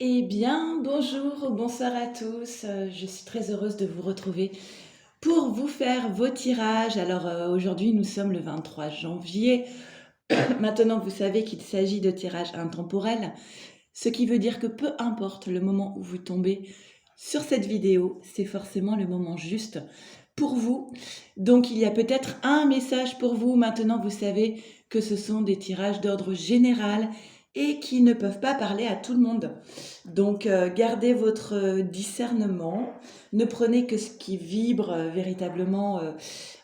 Eh bien, bonjour ou bonsoir à tous. Je suis très heureuse de vous retrouver pour vous faire vos tirages. Alors, aujourd'hui, nous sommes le 23 janvier. Maintenant, vous savez qu'il s'agit de tirages intemporels, ce qui veut dire que peu importe le moment où vous tombez sur cette vidéo, c'est forcément le moment juste pour vous. Donc, il y a peut-être un message pour vous. Maintenant, vous savez que ce sont des tirages d'ordre général et qui ne peuvent pas parler à tout le monde. Donc, gardez votre discernement. Ne prenez que ce qui vibre véritablement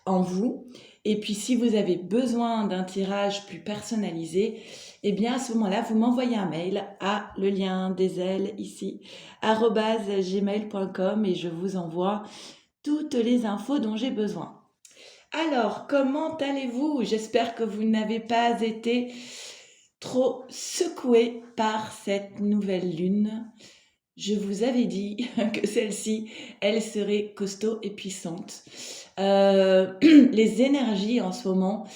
en vous. Et puis, si vous avez besoin d'un tirage plus personnalisé, eh bien, à ce moment-là, vous m'envoyez un mail à le lien des ailes ici, @gmail.com, et je vous envoie toutes les infos dont j'ai besoin. Alors, comment allez-vous? J'espère que vous n'avez pas été trop secoué par cette nouvelle lune. Je vous avais dit que celle-ci, elle serait costaud et puissante. Les énergies en ce moment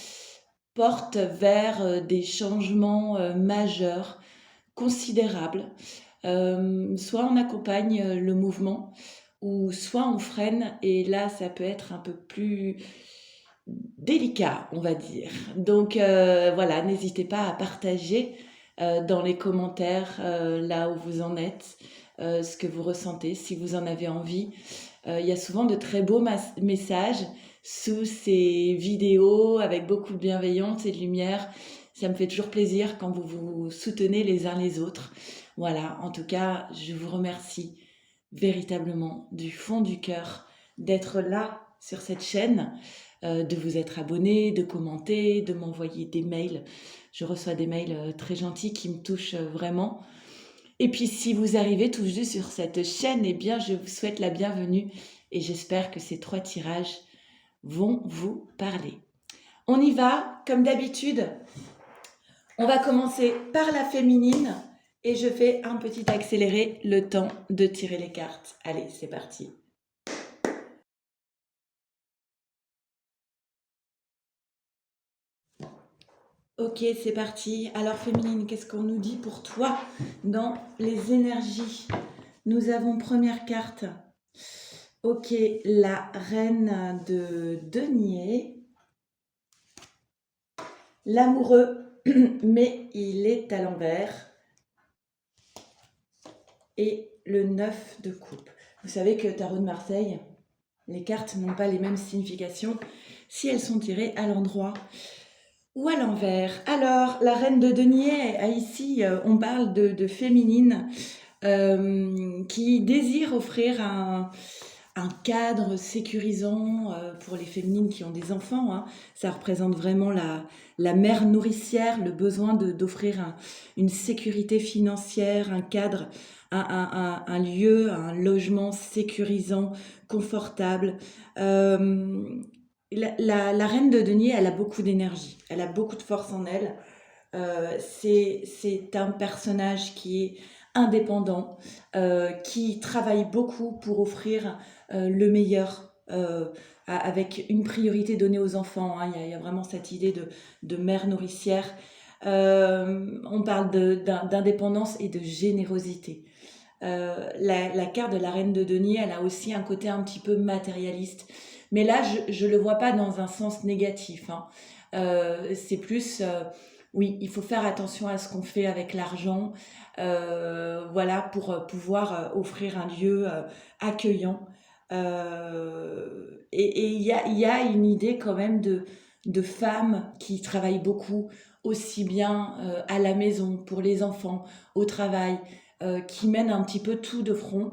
portent vers des changements majeurs, considérables. Soit on accompagne le mouvement, ou soit on freine, et là, ça peut être un peu plus délicat, on va dire. Donc voilà, n'hésitez pas à partager dans les commentaires là où vous en êtes, ce que vous ressentez, si vous en avez envie. Il y a souvent de très beaux messages sous ces vidéos avec beaucoup de bienveillance et de lumière. Ça me fait toujours plaisir quand vous vous soutenez les uns les autres. Voilà, en tout cas, je vous remercie véritablement du fond du cœur d'être là sur cette chaîne, de vous être abonné, de commenter, de m'envoyer des mails. Je reçois des mails très gentils qui me touchent vraiment. Et puis si vous arrivez tout juste sur cette chaîne, eh bien je vous souhaite la bienvenue et j'espère que ces 3 tirages vont vous parler. On y va, comme d'habitude. On va commencer par la féminine et je fais un petit accéléré, le temps de tirer les cartes. Allez, c'est parti. Ok, c'est parti. Alors féminine, qu'est-ce qu'on nous dit pour toi dans les énergies? Nous avons première carte. Ok, la reine de denier. L'amoureux, mais il est à l'envers. Et le 9 de coupe. Vous savez que Tarot de Marseille, les cartes n'ont pas les mêmes significations si elles sont tirées à l'endroit ou à l'envers. Alors, la reine de denier, ici, on parle de féminine qui désire offrir un cadre sécurisant pour les féminines qui ont des enfants. Hein. Ça représente vraiment la mère nourricière, le besoin d'offrir une sécurité financière, un cadre, un lieu, un logement sécurisant, confortable. La reine de denier, elle a beaucoup d'énergie, elle a beaucoup de force en elle. C'est un personnage qui est indépendant, qui travaille beaucoup pour offrir le meilleur, avec une priorité donnée aux enfants. Hein. Il y a vraiment cette idée de mère nourricière. On parle d'indépendance et de générosité. La carte de la reine de denier, elle a aussi un côté un petit peu matérialiste. Mais là, je le vois pas dans un sens négatif. Hein. C'est plus, oui, il faut faire attention à ce qu'on fait avec l'argent, voilà, pour pouvoir offrir un lieu accueillant. Et il y a une idée quand même de femmes qui travaillent beaucoup, aussi bien à la maison, pour les enfants, au travail, qui mènent un petit peu tout de front,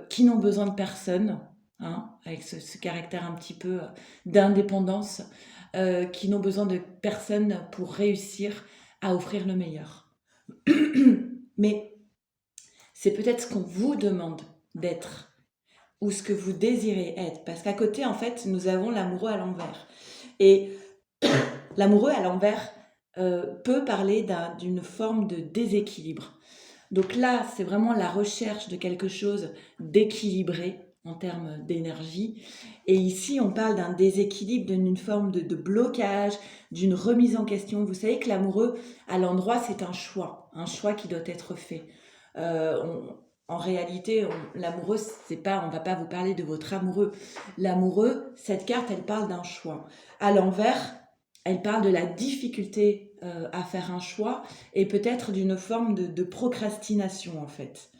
qui n'ont besoin de personne, hein, avec ce caractère un petit peu d'indépendance, qui n'ont besoin de personne pour réussir à offrir le meilleur. Mais c'est peut-être ce qu'on vous demande d'être ou ce que vous désirez être. Parce qu'à côté, en fait, nous avons l'amoureux à l'envers. Et l'amoureux à l'envers peut parler d'une forme de déséquilibre. Donc là, c'est vraiment la recherche de quelque chose d'équilibré en termes d'énergie. Et ici, on parle d'un déséquilibre, d'une forme de blocage, d'une remise en question. Vous savez que l'amoureux, à l'endroit, c'est un choix qui doit être fait. En réalité, l'amoureux, c'est pas, on va pas vous parler de votre amoureux. L'amoureux, cette carte, elle parle d'un choix. À l'envers, elle parle de la difficulté à faire un choix et peut-être d'une forme de procrastination en fait.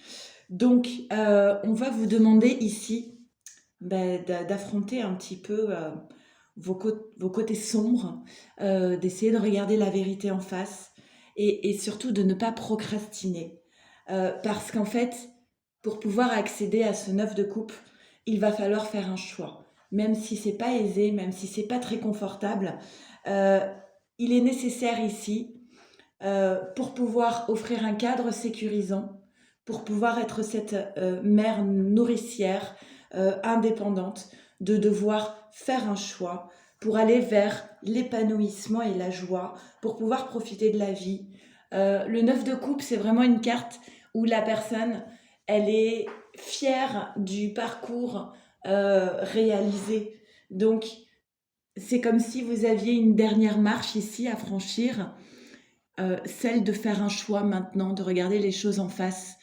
Donc, on va vous demander ici d'affronter un petit peu vos côtés sombres, d'essayer de regarder la vérité en face et surtout de ne pas procrastiner. Parce qu'en fait, pour pouvoir accéder à ce 9 de coupe, il va falloir faire un choix. Même si c'est pas aisé, même si c'est pas très confortable, euh, il est nécessaire ici pour pouvoir offrir un cadre sécurisant, pour pouvoir être cette mère nourricière, indépendante, de devoir faire un choix pour aller vers l'épanouissement et la joie, pour pouvoir profiter de la vie. Le 9 de coupe, c'est vraiment une carte où la personne, elle est fière du parcours réalisé. Donc, c'est comme si vous aviez une dernière marche ici à franchir, celle de faire un choix maintenant, de regarder les choses en face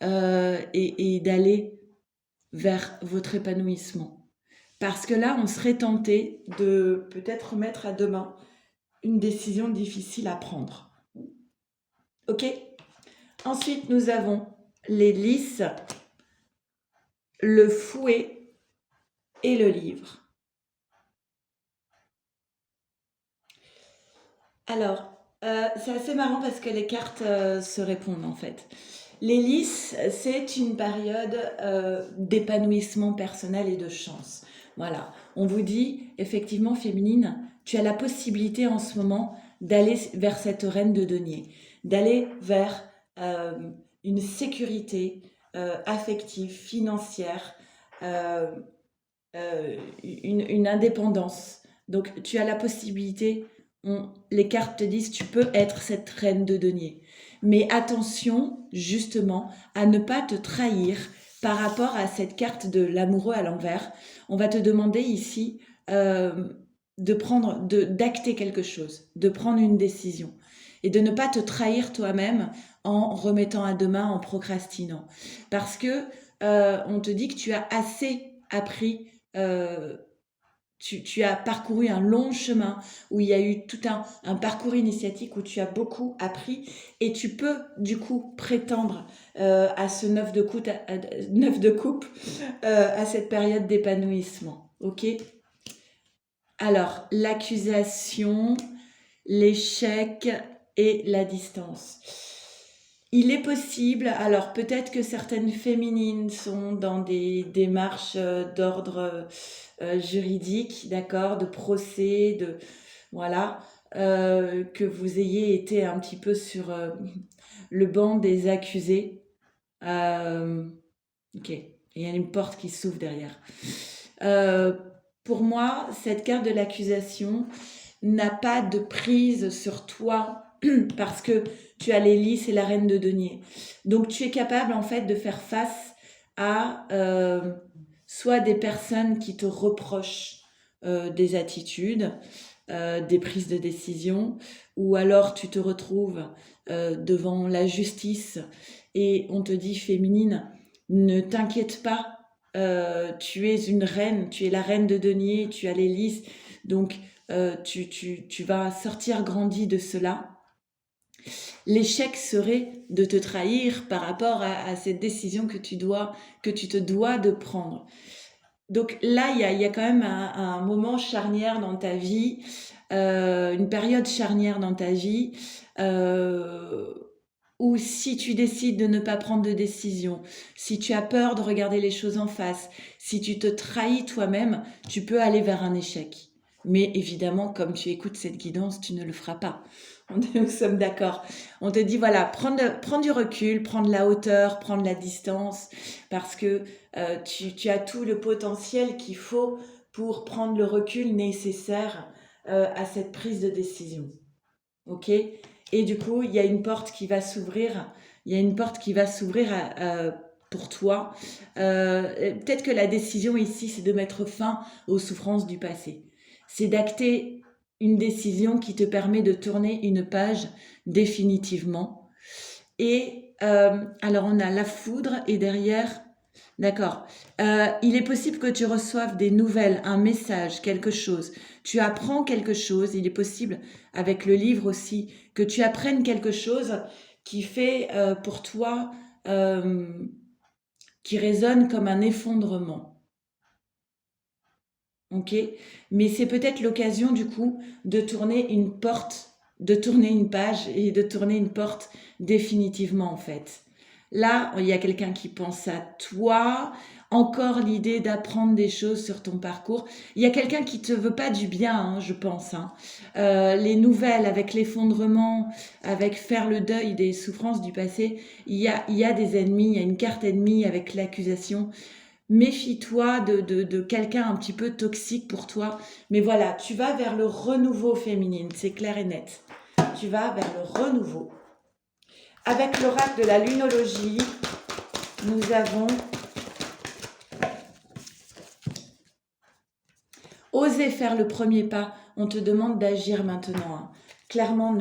et d'aller vers votre épanouissement. Parce que là, on serait tenté de peut-être mettre à demain une décision difficile à prendre. Ok? Ensuite, nous avons les lys, le fouet et le livre. Alors, c'est assez marrant parce que les cartes se répondent en fait. Les lys, c'est une période d'épanouissement personnel et de chance. Voilà, on vous dit effectivement féminine, tu as la possibilité en ce moment d'aller vers cette reine de denier, d'aller vers euh, une sécurité affective, financière, euh, une indépendance. Donc tu as la possibilité, les cartes te disent, tu peux être cette reine de denier. Mais attention justement à ne pas te trahir par rapport à cette carte de l'amoureux à l'envers. On va te demander ici d'acter quelque chose, de prendre une décision et de ne pas te trahir toi-même en remettant à demain, en procrastinant. Parce que on te dit que tu as assez appris, tu as parcouru un long chemin où il y a eu tout un parcours initiatique où tu as beaucoup appris et tu peux du coup prétendre à ce 9 de coupe, à cette période d'épanouissement. Ok? Alors, l'accusation, l'échec et la distance. Il est possible, alors peut-être que certaines féminines sont dans des démarches d'ordre juridique, d'accord, de procès, voilà, que vous ayez été un petit peu sur le banc des accusés. Ok, il y a une porte qui s'ouvre derrière. Pour moi, cette carte de l'accusation n'a pas de prise sur toi parce que tu as les lys et la reine de denier. Donc tu es capable en fait de faire face à soit des personnes qui te reprochent des attitudes, des prises de décision, ou alors tu te retrouves devant la justice et on te dit féminine, ne t'inquiète pas, tu es une reine, tu es la reine de denier, tu as les lys, donc tu vas sortir grandi de cela. L'échec serait de te trahir par rapport à cette décision que tu te dois de prendre. Donc là, il y a quand même un moment charnière dans ta vie, une période charnière dans ta vie, où si tu décides de ne pas prendre de décision, si tu as peur de regarder les choses en face, si tu te trahis toi-même, tu peux aller vers un échec. Mais évidemment, comme tu écoutes cette guidance, tu ne le feras pas. Nous sommes d'accord. On te dit, voilà, prendre du recul, prendre la hauteur, prendre la distance, parce que tu as tout le potentiel qu'il faut pour prendre le recul nécessaire à cette prise de décision. Ok? Et du coup, il y a une porte qui va s'ouvrir. Il y a une porte qui va s'ouvrir pour toi. Peut-être que la décision ici, c'est de mettre fin aux souffrances du passé. C'est d'acter une décision qui te permet de tourner une page définitivement et Alors, on a la foudre et derrière, d'accord. Il est possible que tu reçoives des nouvelles, un message, quelque chose. Tu apprends quelque chose. Il est possible, avec le livre aussi, que tu apprennes quelque chose qui fait pour toi, euh, qui résonne comme un effondrement. Ok? Mais c'est peut-être l'occasion, du coup, de tourner une porte, de tourner une page et de tourner une porte définitivement, en fait. Là, il y a quelqu'un qui pense à toi, encore l'idée d'apprendre des choses sur ton parcours. Il y a quelqu'un qui te veut pas du bien, hein, je pense, hein. Les nouvelles avec l'effondrement, avec faire le deuil des souffrances du passé, il y a des ennemis, il y a une carte ennemie avec l'accusation. Méfie-toi de quelqu'un un petit peu toxique pour toi. Mais voilà, tu vas vers le renouveau féminine, c'est clair et net. Tu vas vers le renouveau. Avec l'oracle de la lunologie, nous avons osé faire le premier pas. On te demande d'agir maintenant, hein. Clairement,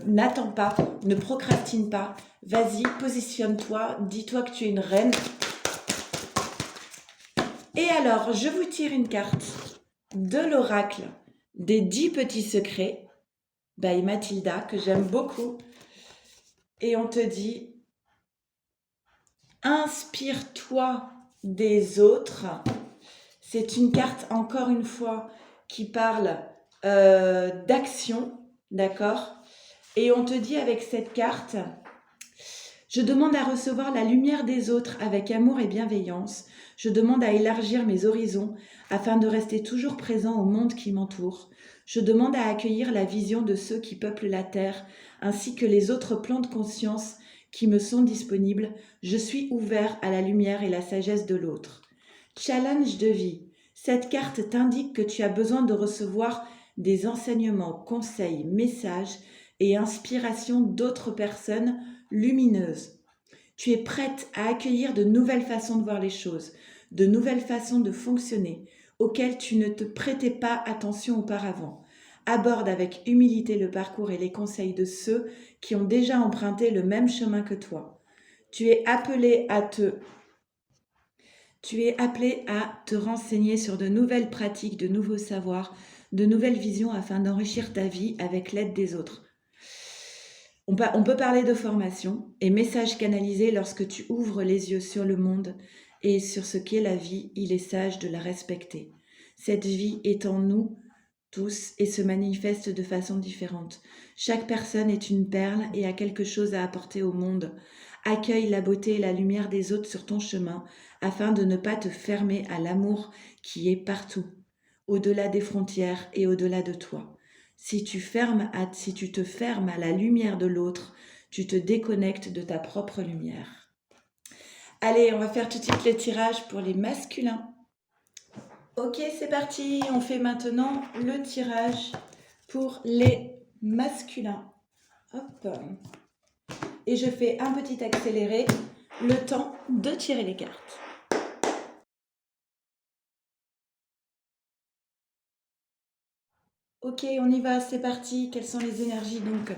n'attends pas, ne procrastine pas. Vas-y, positionne-toi, dis-toi que tu es une reine. Et alors, je vous tire une carte de l'oracle des 10 petits secrets by Mathilda, que j'aime beaucoup. Et on te dit, inspire-toi des autres. C'est une carte, encore une fois, qui parle d'action, d'accord? Et on te dit avec cette carte, je demande à recevoir la lumière des autres avec amour et bienveillance. Je demande à élargir mes horizons afin de rester toujours présent au monde qui m'entoure. Je demande à accueillir la vision de ceux qui peuplent la terre, ainsi que les autres plans de conscience qui me sont disponibles. Je suis ouvert à la lumière et la sagesse de l'autre. Challenge de vie. Cette carte t'indique que tu as besoin de recevoir des enseignements, conseils, messages et inspirations d'autres personnes lumineuses. Tu es prête à accueillir de nouvelles façons de voir les choses, de nouvelles façons de fonctionner, auxquelles tu ne te prêtais pas attention auparavant. Aborde avec humilité le parcours et les conseils de ceux qui ont déjà emprunté le même chemin que toi. Tu es appelé à te renseigner sur de nouvelles pratiques, de nouveaux savoirs, de nouvelles visions afin d'enrichir ta vie avec l'aide des autres. On peut parler de formation et message canalisé lorsque tu ouvres les yeux sur le monde et sur ce qu'est la vie, il est sage de la respecter. Cette vie est en nous tous et se manifeste de façon différente. Chaque personne est une perle et a quelque chose à apporter au monde. Accueille la beauté et la lumière des autres sur ton chemin afin de ne pas te fermer à l'amour qui est partout, au-delà des frontières et au-delà de toi. Si tu te fermes à la lumière de l'autre, tu te déconnectes de ta propre lumière. Allez, on va faire tout de suite le tirage pour les masculins. Ok, c'est parti. On fait maintenant le tirage pour les masculins. Hop. Et je fais un petit accéléré, le temps de tirer les cartes. Ok, on y va, c'est parti. Quelles sont les énergies donc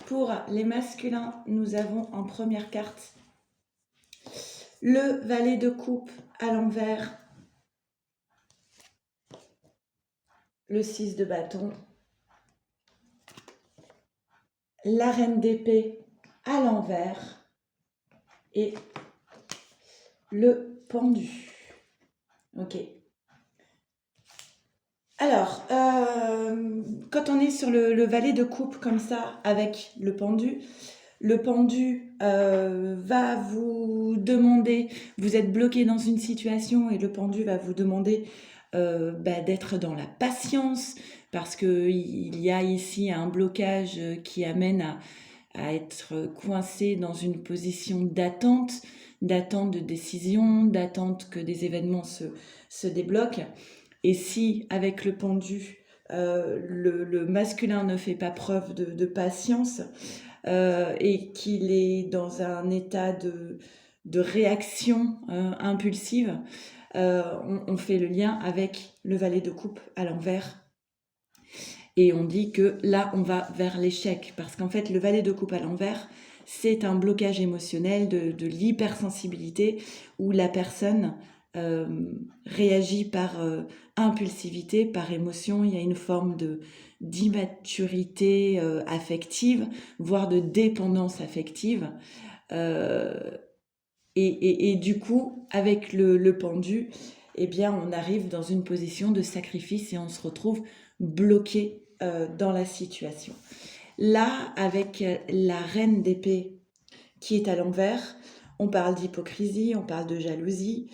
pour les masculins? Nous avons en première carte le valet de coupe à l'envers, le 6 de bâton, la reine d'épée à l'envers et le pendu. Ok. Alors, quand on est sur le valet de coupe comme ça avec le pendu va vous demander, vous êtes bloqué dans une situation et le pendu va vous demander d'être dans la patience parce qu'il y a ici un blocage qui amène à être coincé dans une position d'attente de décision, d'attente que des événements se débloquent. Et si, avec le pendu, le masculin ne fait pas preuve de patience et qu'il est dans un état de réaction impulsive, on fait le lien avec le valet de coupe à l'envers. Et on dit que là, on va vers l'échec. Parce qu'en fait, le valet de coupe à l'envers, c'est un blocage émotionnel de l'hypersensibilité où la personne réagit par impulsivité, par émotion. Il y a une forme d'immaturité affective, voire de dépendance affective. Et du coup, avec le pendu, eh bien, on arrive dans une position de sacrifice et on se retrouve bloqué dans la situation. Là, avec la reine d'épée qui est à l'envers, on parle d'hypocrisie, on parle de jalousie,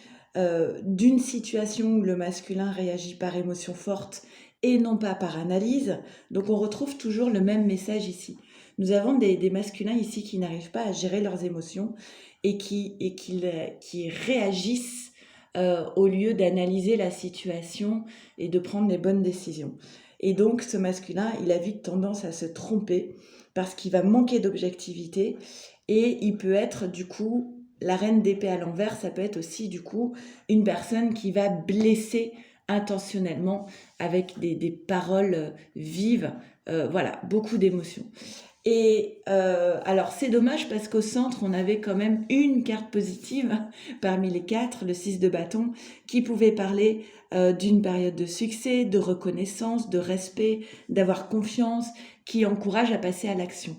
d'une situation où le masculin réagit par émotion forte et non pas par analyse. Donc on retrouve toujours le même message ici. Nous avons des masculins ici qui n'arrivent pas à gérer leurs émotions et qui réagissent au lieu d'analyser la situation et de prendre les bonnes décisions. Et donc ce masculin, il a vite tendance à se tromper parce qu'il va manquer d'objectivité et il peut être du coup, la reine d'épée à l'envers, ça peut être aussi du coup une personne qui va blesser intentionnellement avec des paroles vives, voilà, beaucoup d'émotions. Et alors c'est dommage parce qu'au centre, on avait quand même une carte positive parmi les 4, le 6 de bâton, qui pouvait parler d'une période de succès, de reconnaissance, de respect, d'avoir confiance, qui encourage à passer à l'action.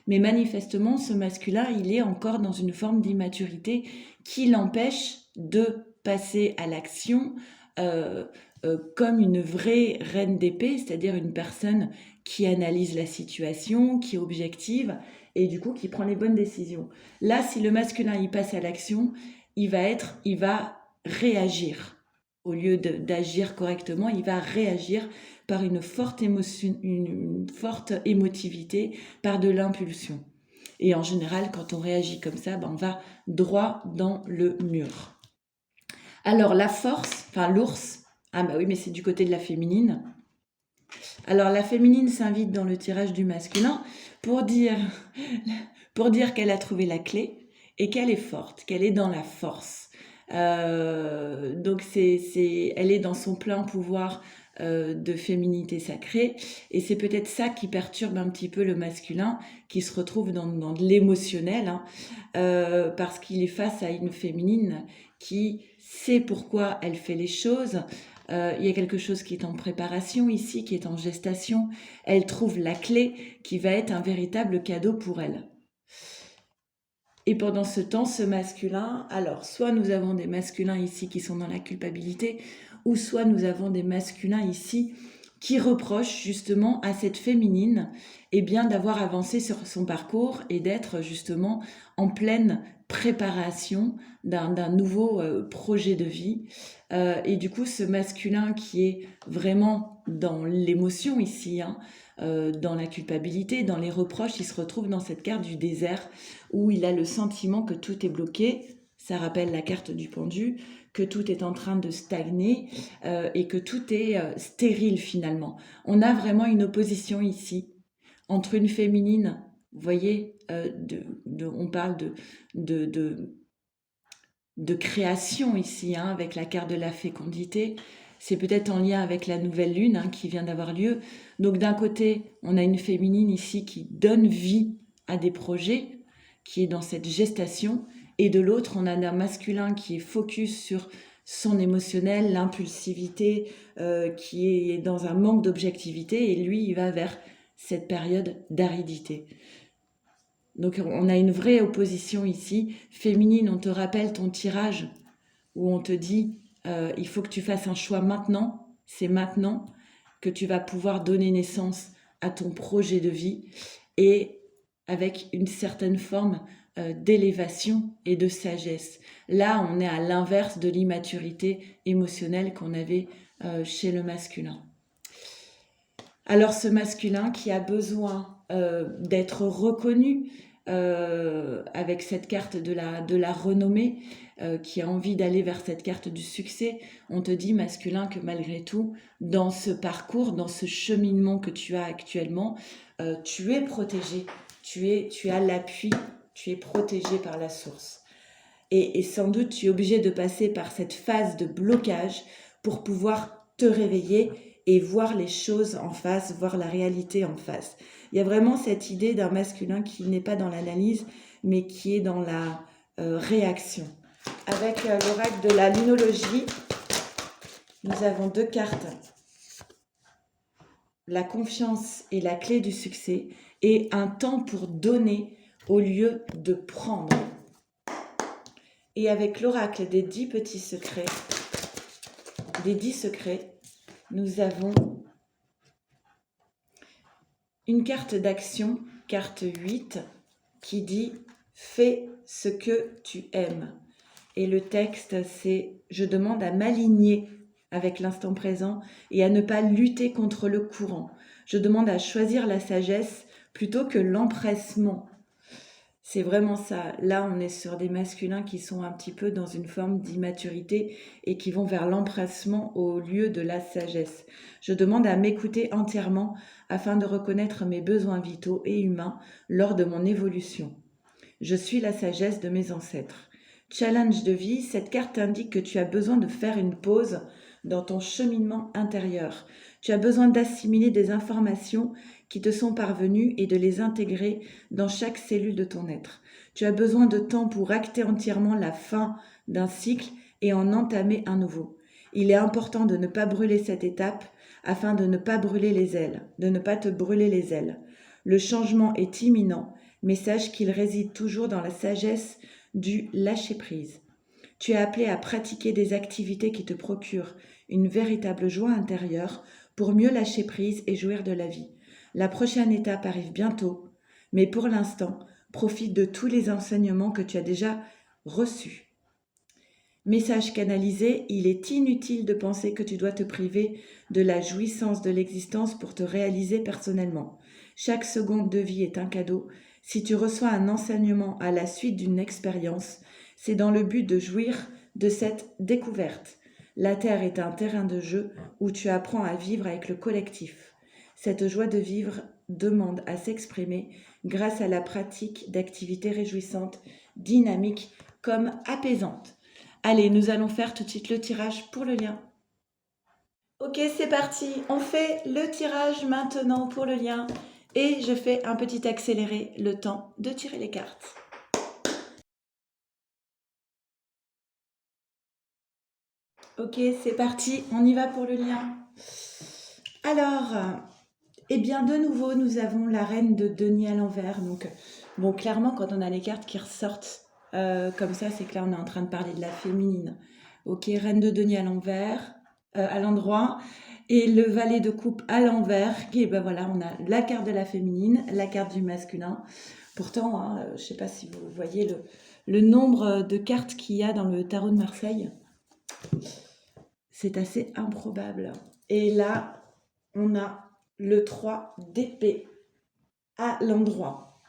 Mais manifestement, ce masculin, il est encore dans une forme d'immaturité qui l'empêche de passer à l'action comme une vraie reine d'épée, c'est-à-dire une personne qui analyse la situation, qui est objective et du coup qui prend les bonnes décisions. Là, si le masculin il passe à l'action, il va réagir. Au lieu d'agir correctement, il va réagir par une forte émotivité, par de l'impulsion. Et en général, quand on réagit comme ça, on va droit dans le mur. Alors la force, enfin l'ours, ah bah oui, mais c'est du côté de la féminine. Alors la féminine s'invite dans le tirage du masculin pour dire qu'elle a trouvé la clé et qu'elle est forte, qu'elle est dans la force. Donc elle est dans son plein pouvoir de féminité sacrée et c'est peut-être ça qui perturbe un petit peu le masculin qui se retrouve dans de l'émotionnel parce qu'il est face à une féminine qui sait pourquoi elle fait les choses. Il y a quelque chose qui est en préparation ici, qui est en gestation. Elle trouve la clé qui va être un véritable cadeau pour elle. Et pendant ce temps, ce masculin, alors soit nous avons des masculins ici qui sont dans la culpabilité, ou soit nous avons des masculins ici qui reprochent justement à cette féminine d'avoir avancé sur son parcours et d'être justement en pleine préparation d'un nouveau projet de vie. Et du coup, ce masculin qui est vraiment dans l'émotion ici, dans la culpabilité, dans les reproches, il se retrouve dans cette carte du désert où il a le sentiment que tout est bloqué. Ça rappelle la carte du pendu, que tout est en train de stagner et que tout est stérile finalement. On a vraiment une opposition ici entre une féminine, vous voyez, on parle de création ici, avec la carte de la fécondité. C'est peut-être en lien avec la nouvelle lune qui vient d'avoir lieu. Donc d'un côté, on a une féminine ici qui donne vie à des projets, qui est dans cette gestation, et de l'autre, on a un masculin qui est focus sur son émotionnel, l'impulsivité, qui est dans un manque d'objectivité, et lui, il va vers cette période d'aridité. Donc on a une vraie opposition ici. Féminine, on te rappelle ton tirage où on te dit il faut que tu fasses un choix maintenant. C'est maintenant que tu vas pouvoir donner naissance à ton projet de vie et avec une certaine forme d'élévation et de sagesse. Là, on est à l'inverse de l'immaturité émotionnelle qu'on avait chez le masculin. Alors ce masculin qui a besoin d'être reconnu avec cette carte de la renommée, qui a envie d'aller vers cette carte du succès, on te dit masculin que malgré tout, dans ce parcours, dans ce cheminement que tu as actuellement, tu es protégé, tu as l'appui, tu es protégé par la source. Et sans doute tu es obligé de passer par cette phase de blocage pour pouvoir te réveiller et voir les choses en face, voir la réalité en face. Il y a vraiment cette idée d'un masculin qui n'est pas dans l'analyse, mais qui est dans la réaction. Avec l'oracle de la lunologie, nous avons 2 cartes. La confiance est la clé du succès et un temps pour donner au lieu de prendre. Et avec l'oracle des 10 petits secrets, des 10 secrets, nous avons une carte d'action, carte 8, qui dit « Fais ce que tu aimes ». Et le texte, c'est « Je demande à m'aligner avec l'instant présent et à ne pas lutter contre le courant. Je demande à choisir la sagesse plutôt que l'empressement. » C'est vraiment ça. Là, on est sur des masculins qui sont un petit peu dans une forme d'immaturité et qui vont vers l'empressement au lieu de la sagesse. Je demande à m'écouter entièrement afin de reconnaître mes besoins vitaux et humains lors de mon évolution. Je suis la sagesse de mes ancêtres. Challenge de vie, cette carte indique que tu as besoin de faire une pause dans ton cheminement intérieur. Tu as besoin d'assimiler des informations qui te sont parvenues et de les intégrer dans chaque cellule de ton être. Tu as besoin de temps pour acter entièrement la fin d'un cycle et en entamer un nouveau. Il est important de ne pas brûler cette étape afin de ne pas brûler les ailes, de ne pas te brûler les ailes. Le changement est imminent, mais sache qu'il réside toujours dans la sagesse du lâcher-prise. Tu es appelé à pratiquer des activités qui te procurent une véritable joie intérieure pour mieux lâcher prise et jouir de la vie. La prochaine étape arrive bientôt, mais pour l'instant, profite de tous les enseignements que tu as déjà reçus. Message canalisé, il est inutile de penser que tu dois te priver de la jouissance de l'existence pour te réaliser personnellement. Chaque seconde de vie est un cadeau. Si tu reçois un enseignement à la suite d'une expérience, c'est dans le but de jouir de cette découverte. La Terre est un terrain de jeu où tu apprends à vivre avec le collectif. Cette joie de vivre demande à s'exprimer grâce à la pratique d'activités réjouissantes, dynamiques comme apaisantes. Allez, nous allons faire tout de suite le tirage pour le lien. Ok, c'est parti. On fait le tirage maintenant pour le lien et je fais un petit accéléré, le temps de tirer les cartes. Ok, c'est parti, on y va pour le lien. Alors, eh bien de nouveau, nous avons la reine de denier à l'envers. Donc, bon, clairement, quand on a les cartes qui ressortent comme ça, c'est que là, on est en train de parler de la féminine. Ok, reine de denier à l'envers, à l'endroit, et le valet de coupe à l'envers. Et ben voilà, on a la carte de la féminine, la carte du masculin. Pourtant, hein, je ne sais pas si vous voyez le nombre de cartes qu'il y a dans le tarot de Marseille. C'est assez improbable. Et là, on a le 3 d'épée à l'endroit.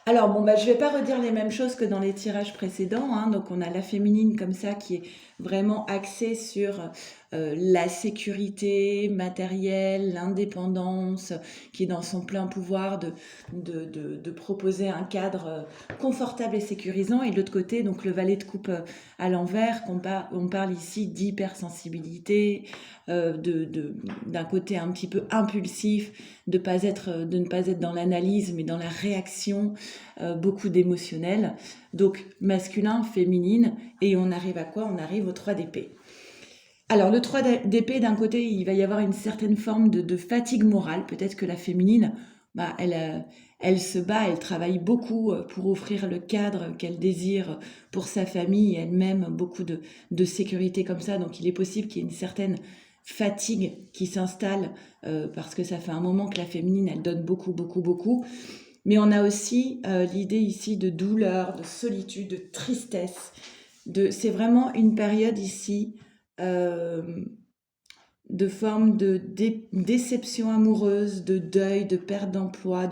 Alors, bon, je ne vais pas redire les mêmes choses que dans les tirages précédents. Hein. Donc, on a la féminine comme ça qui est vraiment axée sur la sécurité matérielle, l'indépendance, qui est dans son plein pouvoir de proposer un cadre confortable et sécurisant. Et de l'autre côté, donc le valet de coupe à l'envers, on parle ici d'hypersensibilité, d'un côté un petit peu impulsif, de ne pas être dans l'analyse, mais dans la réaction, beaucoup d'émotionnel. Donc masculin, féminine, et on arrive à quoi? On arrive au 3 d'épée. Alors le 3 d'épée, d'un côté, il va y avoir une certaine forme de fatigue morale. Peut-être que la féminine, elle se bat, elle travaille beaucoup pour offrir le cadre qu'elle désire pour sa famille et elle-même, beaucoup de sécurité comme ça. Donc il est possible qu'il y ait une certaine fatigue qui s'installe parce que ça fait un moment que la féminine, elle donne beaucoup, beaucoup, beaucoup. Mais on a aussi l'idée ici de douleur, de solitude, de tristesse. C'est vraiment une période ici de forme de déception amoureuse, de deuil, de perte d'emploi.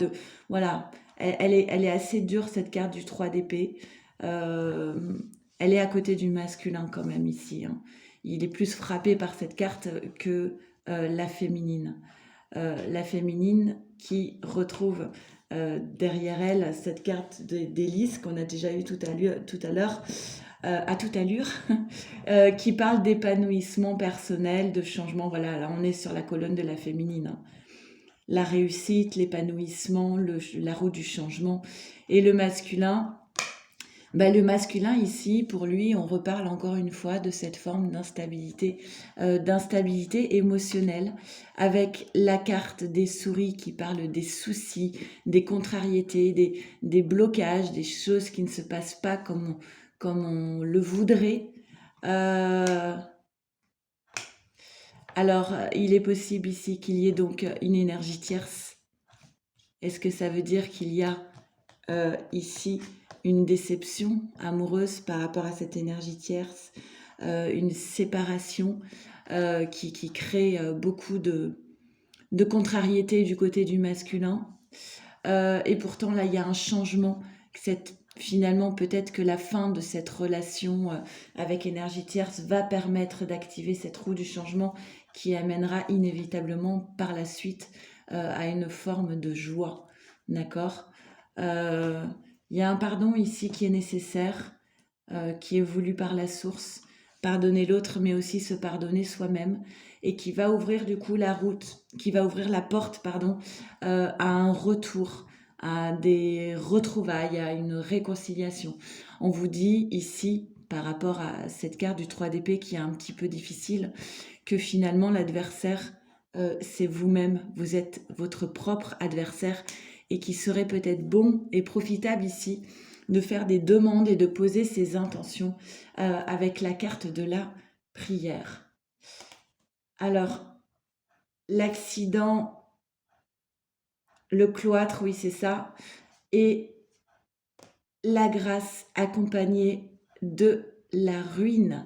Voilà, elle est assez dure cette carte du 3 d'épée. Elle est à côté du masculin quand même ici. Hein. Il est plus frappé par cette carte que la féminine. la féminine qui retrouve derrière elle cette carte d'Hélice qu'on a déjà eu tout à l'heure, à toute allure, qui parle d'épanouissement personnel, de changement. Voilà, là on est sur la colonne de la féminine, hein. La réussite, l'épanouissement, la roue du changement. Et le masculin, le masculin ici, pour lui, on reparle encore une fois de cette forme d'instabilité émotionnelle, avec la carte des souris qui parle des soucis, des contrariétés, des blocages, des choses qui ne se passent pas comme on le voudrait. Alors, il est possible ici qu'il y ait donc une énergie tierce. Est-ce que ça veut dire qu'il y a ici une déception amoureuse par rapport à cette énergie tierce, une séparation qui crée beaucoup de contrariété du côté du masculin. Et pourtant, là, il y a un changement. Finalement, peut-être que la fin de cette relation avec énergie tierce va permettre d'activer cette roue du changement qui amènera inévitablement par la suite à une forme de joie. D'accord ? Il y a un pardon ici qui est nécessaire, qui est voulu par la source. Pardonner l'autre, mais aussi se pardonner soi-même, et qui va ouvrir du coup la porte, à un retour, à des retrouvailles, à une réconciliation. On vous dit ici, par rapport à cette carte du 3 d'épée qui est un petit peu difficile, que finalement l'adversaire, c'est vous-même, vous êtes votre propre adversaire, et qui serait peut-être bon et profitable ici de faire des demandes et de poser ses intentions avec la carte de la prière. Alors, l'accident, le cloître, oui c'est ça, et la grâce accompagnée de la ruine.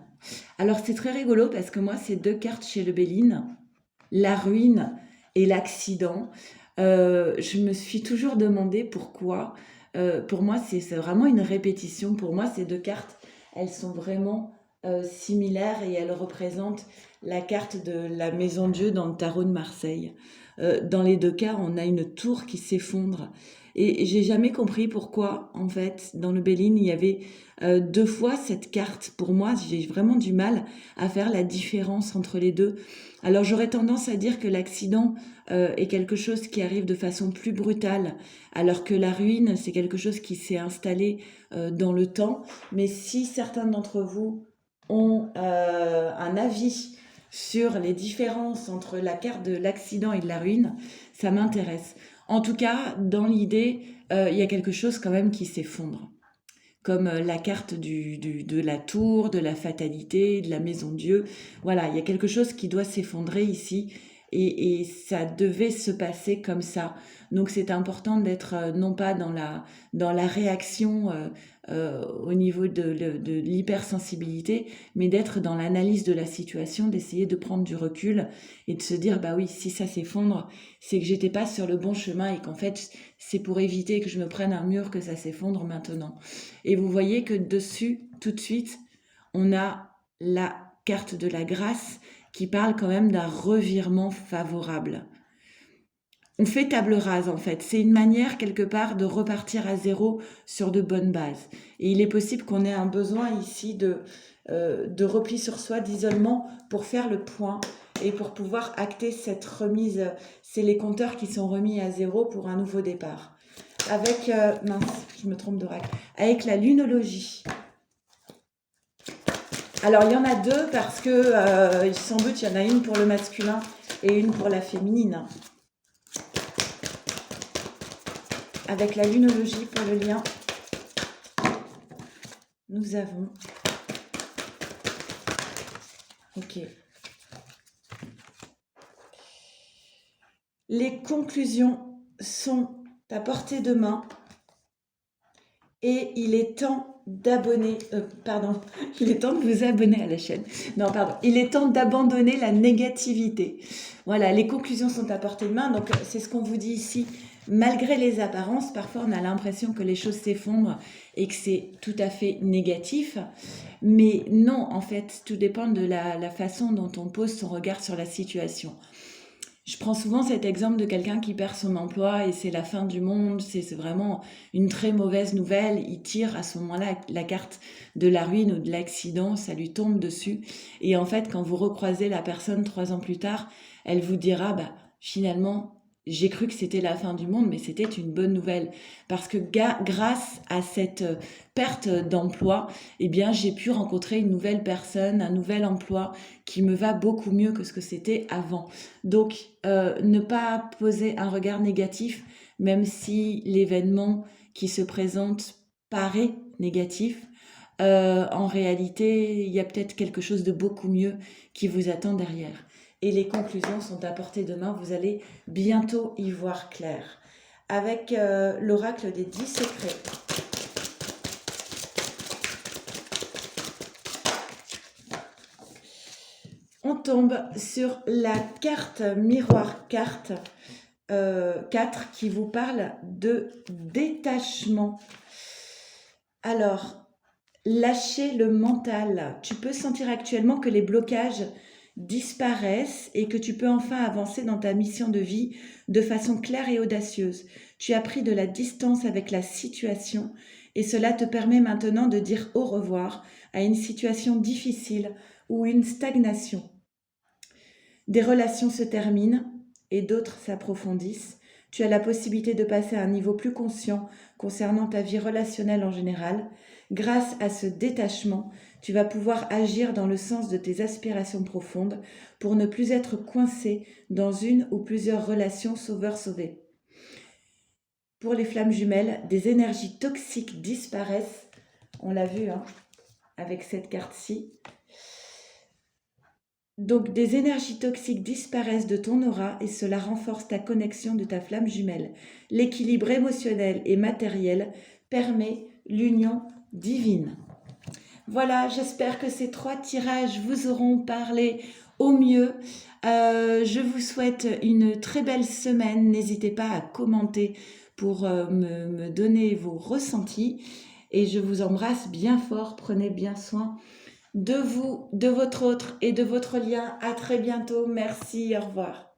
Alors c'est très rigolo parce que moi c'est 2 cartes chez le Béline, la ruine et l'accident. Je me suis toujours demandé pourquoi. Pour moi c'est vraiment une répétition. Pour moi ces 2 cartes, elles sont vraiment similaires et elles représentent la carte de la Maison Dieu dans le tarot de Marseille. Dans les 2 cas, on a une tour qui s'effondre. Et j'ai jamais compris pourquoi, en fait, dans le Béline, il y avait 2 fois cette carte. Pour moi, j'ai vraiment du mal à faire la différence entre les deux. Alors j'aurais tendance à dire que l'accident est quelque chose qui arrive de façon plus brutale, alors que la ruine, c'est quelque chose qui s'est installé dans le temps. Mais si certains d'entre vous ont un avis sur les différences entre la carte de l'accident et de la ruine, ça m'intéresse. En tout cas, dans l'idée, il y a quelque chose quand même qui s'effondre. Comme la carte de la tour, de la fatalité, de la maison Dieu. Voilà, il y a quelque chose qui doit s'effondrer ici. Et ça devait se passer comme ça. Donc c'est important d'être non pas dans la réaction au niveau de l'hypersensibilité, mais d'être dans l'analyse de la situation, d'essayer de prendre du recul et de se dire, bah oui, si ça s'effondre, c'est que j'étais pas sur le bon chemin et qu'en fait, c'est pour éviter que je me prenne un mur que ça s'effondre maintenant. Et vous voyez que dessus, tout de suite, on a la carte de la grâce qui parle quand même d'un revirement favorable. On fait table rase en fait, c'est une manière quelque part de repartir à zéro sur de bonnes bases. Et il est possible qu'on ait un besoin ici de repli sur soi, d'isolement pour faire le point et pour pouvoir acter cette remise. C'est les compteurs qui sont remis à zéro pour un nouveau départ. Avec, mince, je me trompe d'oracle, avec la lunologie. Alors, il y en a 2 parce que, sans doute, il y en a une pour le masculin et une pour la féminine. Avec la lunologie pour le lien, nous avons... Ok. Les conclusions sont à portée de main et il est temps il est temps de vous abonner à la chaîne. Non, pardon, il est temps d'abandonner la négativité. Voilà, les conclusions sont à portée de main, donc c'est ce qu'on vous dit ici. Malgré les apparences, parfois on a l'impression que les choses s'effondrent et que c'est tout à fait négatif. Mais non, en fait, tout dépend de la façon dont on pose son regard sur la situation. Je prends souvent cet exemple de quelqu'un qui perd son emploi et c'est la fin du monde, c'est vraiment une très mauvaise nouvelle. Il tire à ce moment-là la carte de la ruine ou de l'accident, ça lui tombe dessus. Et en fait, quand vous recroisez la personne 3 ans plus tard, elle vous dira, bah, finalement, j'ai cru que c'était la fin du monde, mais c'était une bonne nouvelle. Parce que grâce à cette perte d'emploi, eh bien, j'ai pu rencontrer une nouvelle personne, un nouvel emploi qui me va beaucoup mieux que ce que c'était avant. Donc, ne pas poser un regard négatif, même si l'événement qui se présente paraît négatif. En réalité, il y a peut-être quelque chose de beaucoup mieux qui vous attend derrière. Et les conclusions sont à portée de main, vous allez bientôt y voir clair. Avec l'oracle des 10 secrets. On tombe sur la carte miroir carte 4 qui vous parle de détachement. Alors, lâcher le mental. Tu peux sentir actuellement que les blocages disparaissent et que tu peux enfin avancer dans ta mission de vie de façon claire et audacieuse. Tu as pris de la distance avec la situation et cela te permet maintenant de dire au revoir à une situation difficile ou une stagnation. Des relations se terminent et d'autres s'approfondissent. Tu as la possibilité de passer à un niveau plus conscient concernant ta vie relationnelle en général. Grâce à ce détachement, tu vas pouvoir agir dans le sens de tes aspirations profondes pour ne plus être coincé dans une ou plusieurs relations sauveur-sauvé. Pour les flammes jumelles, des énergies toxiques disparaissent. On l'a vu avec cette carte-ci. Donc des énergies toxiques disparaissent de ton aura et cela renforce ta connexion de ta flamme jumelle. L'équilibre émotionnel et matériel permet l'union divine. Voilà, j'espère que ces 3 tirages vous auront parlé au mieux. Je vous souhaite une très belle semaine. N'hésitez pas à commenter pour me donner vos ressentis. Et je vous embrasse bien fort. Prenez bien soin de vous, de votre autre et de votre lien. À très bientôt. Merci, au revoir.